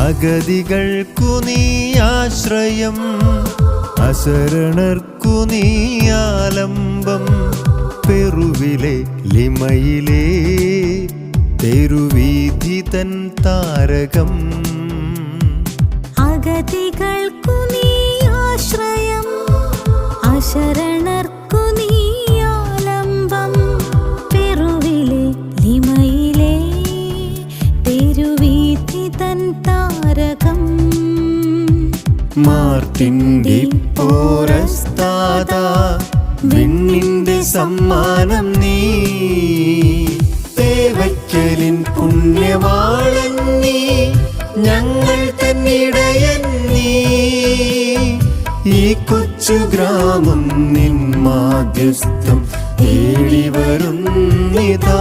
അഗതികൾക്കു നീ ആശ്രയം, അശരണർക്കു നീ ആലംബം. പെറുവിലെ ലിമയിലെ തെരുവീഥി തൻ താരകം. അഗതികൾക്കു നീ ആശ്രയം, അശരണർക്കു നീ ആലംബം. പെറുവിലെ ലിമയിലെ തെരുവീഥി തൻ താരകം. മാർത്തിൻ്റെ പോരസ്താത, വിണ്ണിന്റെ സമ്മാനം നീ. തേവയ്ക്കലിൻ പുണ്യവാളൻ നീ, ഞങ്ങൾ തന്നിടയൻ നീ. ഈ കൊച്ചു ഗ്രാമം നിൻ മാധ്യസ്ഥം തേടി വരുന്നിതാ.